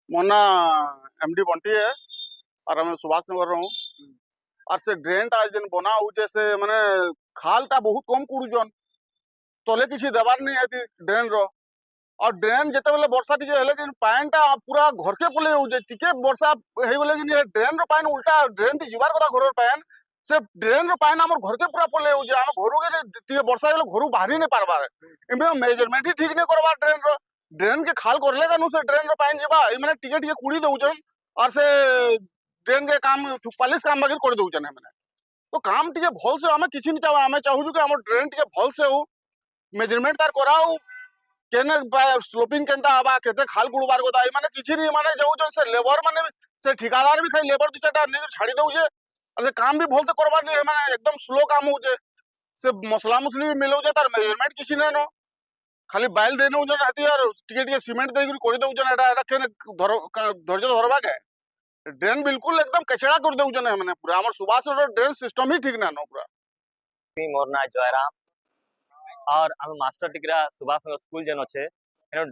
मो ना एमडी बंटी है और हमें सुभाष नगर रहूँ और से ड्रेन टा जेन बना होचे से माने खाल टा बहुत कम कुड़ुजन तले किसी देवार नहीं है ड्रेन रो और ड्रेन जेते बेले वर्षा टिके हेले कि पानी टा पूरा घर के पले होचे टिके वर्षा हेई बोले कि ड्रेन रो पानी उल्टा ड्रेन थी जीवार कथा घर पानी से ड्रेन रो पानी हमर घर के पूरा पले होचे हम घर के टिके वर्षा हेले घर बाहरी नहीं पारबार इमे मेजरमेंट ही ठीक नहीं करबा ड्रेन के खाल करले कानु से ड्रेन रो पानी जीवा ई माने टिके टिके कुड़ी दउचन और से ड्रेन के काम पालिश काम बाकी कर दउचन हमने तो काम टिके भल से हमें किछि नहीं चाहबा हमें चाहू कि हमर ड्रेन टिके भल से हो मेजरमेंट तार कराओ केने स्लोपिंग केनता हवा केते खाल कुड़बार गोदा ई माने किछि नहीं माने जाउचन से लेबर माने से ठिकादार भी खाली लेबर दु चारटा नहीं छाड़ी दउजे और काम भी भल से करबा नहीं माने एकदम स्लो काम होजे से मसला मुसली भी मिलौजे तार मेजरमेंट किछि नहीं नो खाली बाइल देने उजन हती यार टिके टिके सीमेंट दे कर दे उजन एटा केने धैर्य धरबा के ड्रेन बिल्कुल एकदम कचड़ा कर दे उजन है माने पूरा हमर सुभाष रोड ड्रेन सिस्टम ही ठीक ना नो पूरा मोर ना जयराम और हम मास्टर टिकरा सुभाष नगर स्कूल जेन अच्छे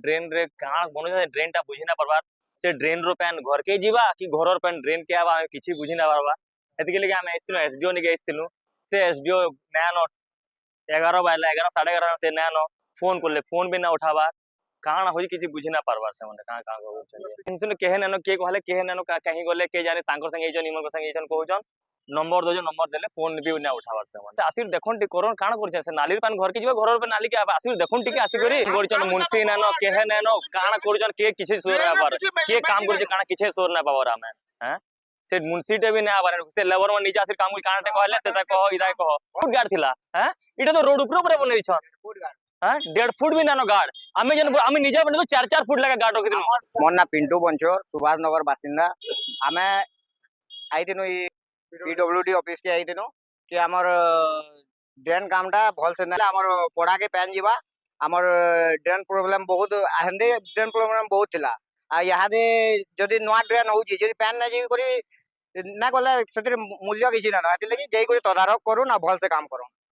ड्रेन रे काण बनो ड्रेन टा बुझी ना पारबार से ड्रेन रो पैन घर के जीवा कि घर पैन ड्रेन के आवा किछि बुझी ना पारबा एतिके लगे हम आइस्तिनु एसडीओ निके आइस्तिनु से एसडीओ नैनो 11 बाइला 11 11:30 से नैनो फोन करले फोन भी ना उठाबा काण होई किछि बुझी ना पारबार से माने का का हो चलिए टेंशन केहे नैनो के कहले केहे नैनो कहीं गले के जाने तांकर संगे इजन इमन संगे इजन कहउजन नंबर दो नंबर देले फोन भी ना उठाबार से माने आसिर देखन टी कोरोन काण करछ से नाली पान घर के जीवा घर पे नाली के आसिर देखन टी के आसी करी करछन मुंशी नैनो केहे नैनो काण करछन के किछि सोर ना पार के काम करछ काण किछि सोर ना पावर हमें हैं से मुंशी टे भी ना आबार से लेबर में नीचे आसिर काम काण टे कहले ते कहो इदा कहो फुट गार्ड थिला हैं इटा तो रोड ऊपर बनै छन फुट गार्ड हां 1.5 फुट भी नानो गार्ड आमे जन आमे निजा बने तो 4 फुट लगा गार्ड रखिदिनु मोर ना पिंटू बंचोर सुभाष नगर बासिंदा आमे आइदिनु पीडब्ल्यूडी ऑफिस के आइदिनु कि हमर ड्रेन कामटा भल से ना हमर पड़ा के पैन जीवा हमर ड्रेन प्रॉब्लम बहुत आहंदे ड्रेन प्रॉब्लम बहुत थिला आ यहाँ दे जदि नवा ड्रेन होउची जदि पैन ना जी करी ना गले सेतिर मूल्य किछि ना एति लगी जई करी तदारक करू ना भल से काम करू